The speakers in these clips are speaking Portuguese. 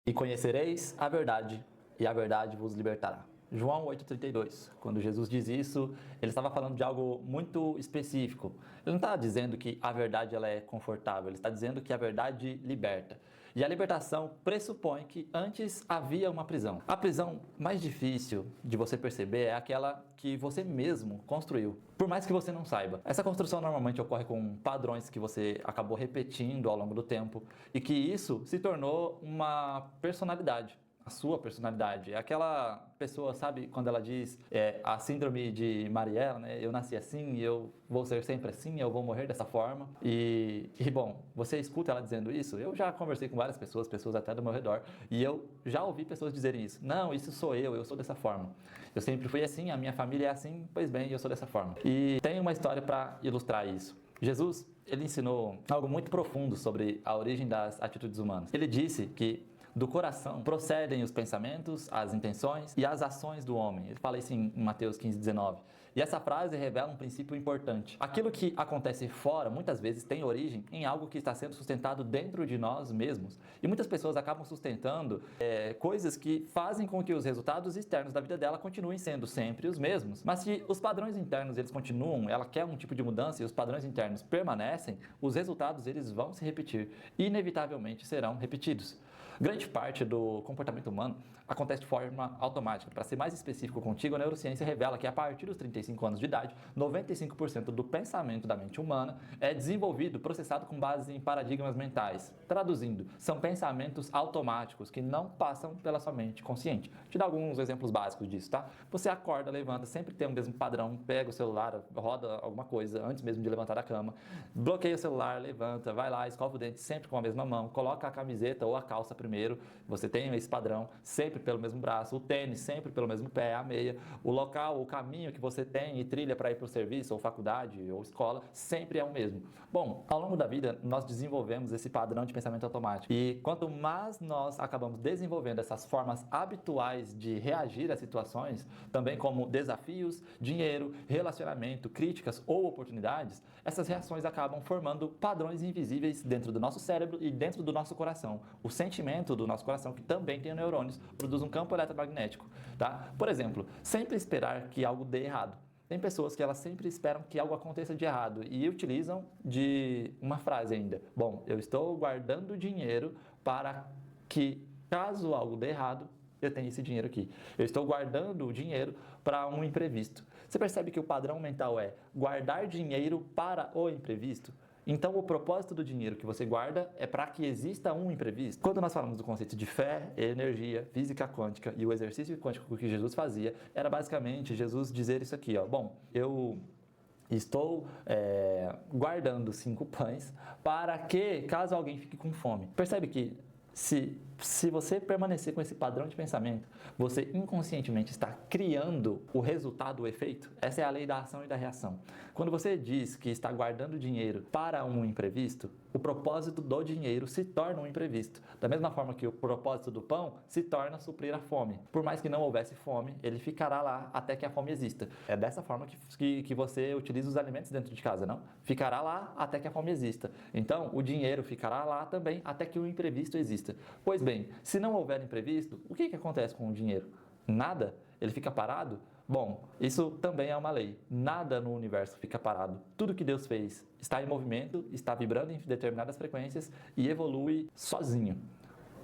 E conhecereis a verdade, e a verdade vos libertará. João 8,32, quando Jesus diz isso, ele estava falando de algo muito específico. Ele não está dizendo que a verdade ela é confortável, ele está dizendo que a verdade liberta. E a libertação pressupõe que antes havia uma prisão. A prisão mais difícil de você perceber é aquela que você mesmo construiu, por mais que você não saiba. Essa construção normalmente ocorre com padrões que você acabou repetindo ao longo do tempo e que isso se tornou uma personalidade. A sua personalidade. É aquela pessoa, sabe, quando ela diz a síndrome de Marielle, né? Eu nasci assim, eu vou ser sempre assim, eu vou morrer dessa forma. Bom, você escuta ela dizendo isso? Eu já conversei com várias pessoas, pessoas até do meu redor, e eu já ouvi pessoas dizerem isso. Não, isso sou eu sou dessa forma. Eu sempre fui assim, a minha família é assim, pois bem, eu sou dessa forma. E tem uma história para ilustrar isso. Jesus, ele ensinou algo muito profundo sobre a origem das atitudes humanas. Ele disse que do coração procedem os pensamentos, as intenções e as ações do homem. Ele fala isso em Mateus 15:19. E essa frase revela um princípio importante. Aquilo que acontece fora, muitas vezes, tem origem em algo que está sendo sustentado dentro de nós mesmos. E muitas pessoas acabam sustentando coisas que fazem com que os resultados externos da vida dela continuem sendo sempre os mesmos. Mas se os padrões internos eles continuam, ela quer um tipo de mudança e os padrões internos permanecem, os resultados eles vão se repetir. Inevitavelmente serão repetidos. Grande parte do comportamento humano acontece de forma automática. Para ser mais específico contigo, a neurociência revela que a partir dos 35 anos de idade, 95% do pensamento da mente humana é desenvolvido, processado com base em paradigmas mentais. Traduzindo, são pensamentos automáticos que não passam pela sua mente consciente. Vou te dar alguns exemplos básicos disso, tá? Você acorda, levanta, sempre tem o mesmo padrão, pega o celular, roda alguma coisa antes mesmo de levantar da cama, bloqueia o celular, levanta, vai lá, escova o dente sempre com a mesma mão, coloca a camiseta ou a calça primeiro, você tem esse padrão, sempre pelo mesmo braço, o tênis sempre pelo mesmo pé, a meia, o local, o caminho que você tem e trilha para ir para o serviço, ou faculdade, ou escola, sempre é o mesmo. Bom, ao longo da vida, nós desenvolvemos esse padrão de pensamento automático. E quanto mais nós acabamos desenvolvendo essas formas habituais de reagir a situações, também como desafios, dinheiro, relacionamento, críticas ou oportunidades, essas reações acabam formando padrões invisíveis dentro do nosso cérebro e dentro do nosso coração. O sentimento do nosso coração, que também tem neurônios, produz um campo eletromagnético, tá? Por exemplo, sempre esperar que algo dê errado. Tem pessoas que elas sempre esperam que algo aconteça de errado e utilizam de uma frase ainda. Bom, eu estou guardando dinheiro para que, caso algo dê errado, eu tenho esse dinheiro aqui. Eu estou guardando o dinheiro para um imprevisto. Você percebe que o padrão mental é guardar dinheiro para o imprevisto? Então, o propósito do dinheiro que você guarda é para que exista um imprevisto. Quando nós falamos do conceito de fé, energia, física quântica e o exercício quântico que Jesus fazia, era basicamente Jesus dizer isso aqui, ó. Bom, eu estou guardando 5 pães para que, caso alguém fique com fome. Percebe que se você permanecer com esse padrão de pensamento, você inconscientemente está criando o resultado, o efeito. Essa é a lei da ação e da reação. Quando você diz que está guardando dinheiro para um imprevisto, o propósito do dinheiro se torna um imprevisto. Da mesma forma que o propósito do pão se torna suprir a fome. Por mais que não houvesse fome, ele ficará lá até que a fome exista. É dessa forma que você utiliza os alimentos dentro de casa, não? Ficará lá até que a fome exista. Então, o dinheiro ficará lá também até que o imprevisto exista. Pois bem, se não houver imprevisto, o que acontece com o dinheiro? Nada? Ele fica parado? Bom, isso também é uma lei. Nada no universo fica parado. Tudo que Deus fez está em movimento, está vibrando em determinadas frequências e evolui sozinho.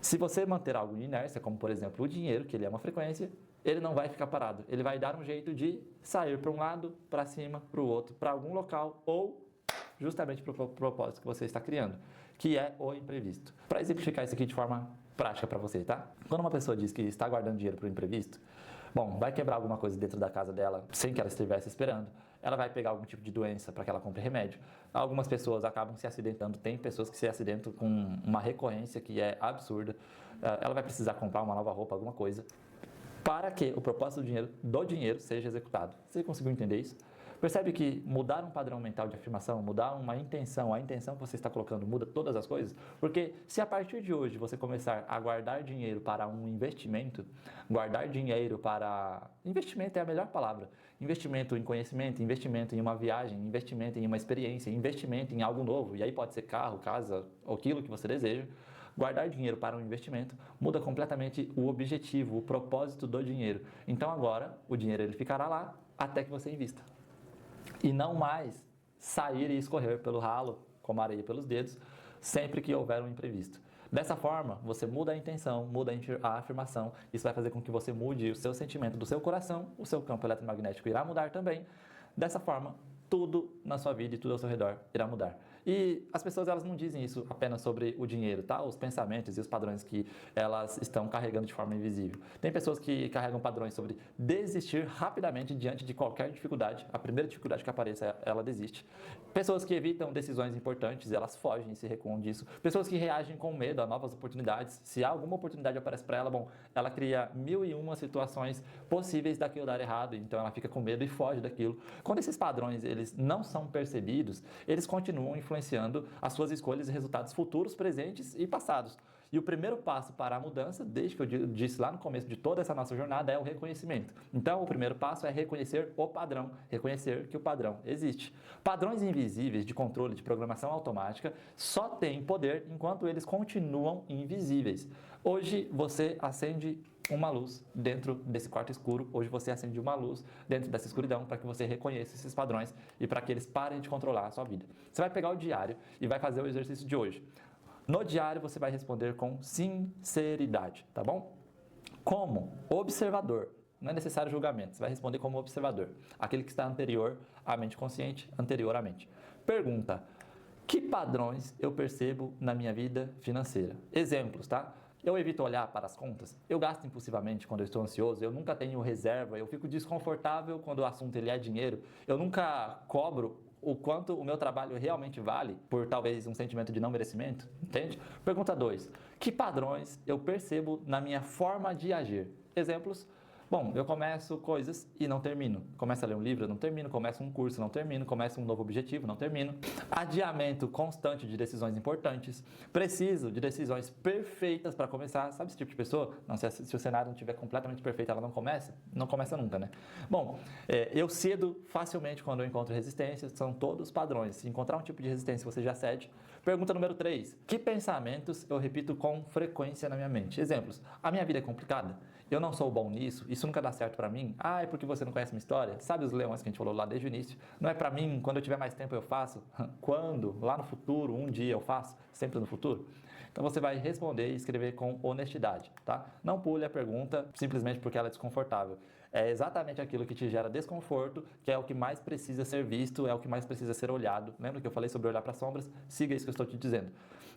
Se você manter algo em inércia, como por exemplo o dinheiro, que ele é uma frequência, ele não vai ficar parado. Ele vai dar um jeito de sair para um lado, para cima, para o outro, para algum local ou justamente para o propósito que você está criando, que é o imprevisto. Para exemplificar isso aqui de forma prática para você, tá? Quando uma pessoa diz que está guardando dinheiro para o imprevisto, bom, vai quebrar alguma coisa dentro da casa dela sem que ela estivesse esperando, ela vai pegar algum tipo de doença para que ela compre remédio. Algumas pessoas acabam se acidentando, tem pessoas que se acidentam com uma recorrência que é absurda, ela vai precisar comprar uma nova roupa, alguma coisa, para que o propósito do dinheiro seja executado. Você conseguiu entender isso? Percebe que mudar um padrão mental de afirmação, mudar uma intenção, a intenção que você está colocando muda todas as coisas? Porque se a partir de hoje você começar a guardar dinheiro para um investimento, guardar dinheiro para... Investimento é a melhor palavra. Investimento em conhecimento, investimento em uma viagem, investimento em uma experiência, investimento em algo novo. E aí pode ser carro, casa, ou aquilo que você deseja. Guardar dinheiro para um investimento muda completamente o objetivo, o propósito do dinheiro. Então agora o dinheiro ele ficará lá até que você invista. E não mais sair e escorrer pelo ralo, como areia pelos dedos, sempre que houver um imprevisto. Dessa forma, você muda a intenção, muda a afirmação, isso vai fazer com que você mude o seu sentimento do seu coração, o seu campo eletromagnético irá mudar também. Dessa forma, tudo na sua vida e tudo ao seu redor irá mudar. E as pessoas elas não dizem isso apenas sobre o dinheiro, tá? Os pensamentos e os padrões que elas estão carregando de forma invisível. Tem pessoas que carregam padrões sobre desistir rapidamente diante de qualquer dificuldade. A primeira dificuldade que apareça, ela desiste. Pessoas que evitam decisões importantes, elas fogem e se recuam disso. Pessoas que reagem com medo a novas oportunidades. Se alguma oportunidade aparece para ela, bom, ela cria 1001 situações possíveis daquilo dar errado, então ela fica com medo e foge daquilo. Quando esses padrões eles não são percebidos, eles continuam influenciando as suas escolhas e resultados futuros, presentes e passados. E o primeiro passo para a mudança, desde que eu disse lá no começo de toda essa nossa jornada, é o reconhecimento. Então, o primeiro passo é reconhecer o padrão, reconhecer que o padrão existe. Padrões invisíveis de controle de programação automática só têm poder enquanto eles continuam invisíveis. Hoje, você acende uma luz dentro desse quarto escuro. Hoje você acende uma luz dentro dessa escuridão para que você reconheça esses padrões e para que eles parem de controlar a sua vida. Você vai pegar o diário e vai fazer o exercício de hoje. No diário você vai responder com sinceridade, tá bom? Como observador, não é necessário julgamento, você vai responder como observador, aquele que está anterior à mente consciente, anterior à mente. Pergunta: que padrões eu percebo na minha vida financeira? Exemplos, tá? Eu evito olhar para as contas, eu gasto impulsivamente quando eu estou ansioso, eu nunca tenho reserva, eu fico desconfortável quando o assunto ele é dinheiro, eu nunca cobro o quanto o meu trabalho realmente vale por talvez um sentimento de não merecimento, entende? Pergunta 2. Que padrões eu percebo na minha forma de agir? Exemplos: bom, eu começo coisas e não termino. Começo a ler um livro, não termino. Começo um curso, não termino. Começo um novo objetivo, não termino. Adiamento constante de decisões importantes. Preciso de decisões perfeitas para começar. Sabe esse tipo de pessoa? Não, se o cenário não estiver completamente perfeito, ela não começa? Não começa nunca, né? Bom, eu cedo facilmente quando eu encontro resistências. São todos padrões. Se encontrar um tipo de resistência, você já cede. Pergunta número 3. Que pensamentos eu repito com frequência na minha mente? Exemplos: a minha vida é complicada? Eu não sou bom nisso? Isso nunca dá certo pra mim? Ah, é porque você não conhece minha história? Sabe os leões que a gente falou lá desde o início? Não é pra mim, quando eu tiver mais tempo eu faço? Quando? Lá no futuro, um dia eu faço? Sempre no futuro? Então você vai responder e escrever com honestidade, tá? Não pule a pergunta simplesmente porque ela é desconfortável. É exatamente aquilo que te gera desconforto, que é o que mais precisa ser visto, é o que mais precisa ser olhado. Lembra que eu falei sobre olhar para sombras? Siga isso que eu estou te dizendo.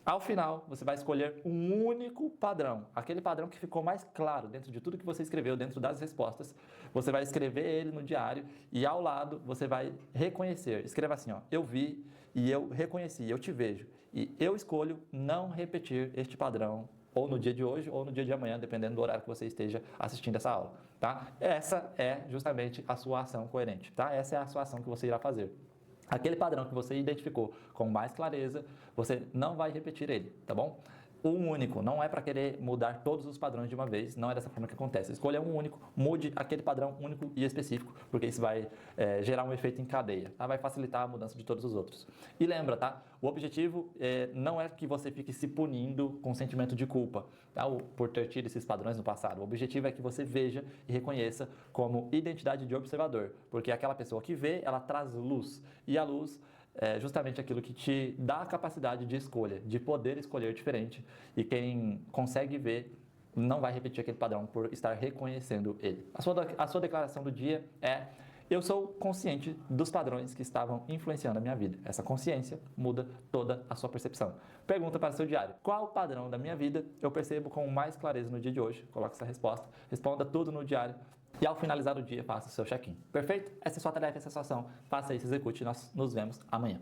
Ao final, você vai escolher um único padrão, aquele padrão que ficou mais claro dentro de tudo que você escreveu, dentro das respostas. Você vai escrever ele no diário e ao lado você vai reconhecer. Escreva assim, ó: eu vi e eu reconheci, eu te vejo. E eu escolho não repetir este padrão ou no dia de hoje ou no dia de amanhã, dependendo do horário que você esteja assistindo essa aula, tá? Essa é justamente a sua ação coerente, tá? Essa é a sua ação que você irá fazer. Aquele padrão que você identificou com mais clareza, você não vai repetir ele, tá bom? Um único, não é para querer mudar todos os padrões de uma vez, não é dessa forma que acontece. Escolha um único, mude aquele padrão único e específico, porque isso vai gerar um efeito em cadeia, tá? Vai facilitar a mudança de todos os outros. E lembra, tá? O objetivo não é que você fique se punindo com sentimento de culpa, tá? Por ter tido esses padrões no passado. O objetivo é que você veja e reconheça como identidade de observador, porque aquela pessoa que vê, ela traz luz, e a luz é justamente aquilo que te dá a capacidade de escolha, de poder escolher diferente. E quem consegue ver não vai repetir aquele padrão por estar reconhecendo ele. A sua declaração do dia é: eu sou consciente dos padrões que estavam influenciando a minha vida. Essa consciência muda toda a sua percepção. Pergunta para o seu diário: qual padrão da minha vida eu percebo com mais clareza no dia de hoje? Coloque essa resposta, responda tudo no diário. E ao finalizar o dia, faça o seu check-in. Perfeito? Essa é a sua tarefa, essa é a sua ação. Faça isso, execute. Nós nos vemos amanhã.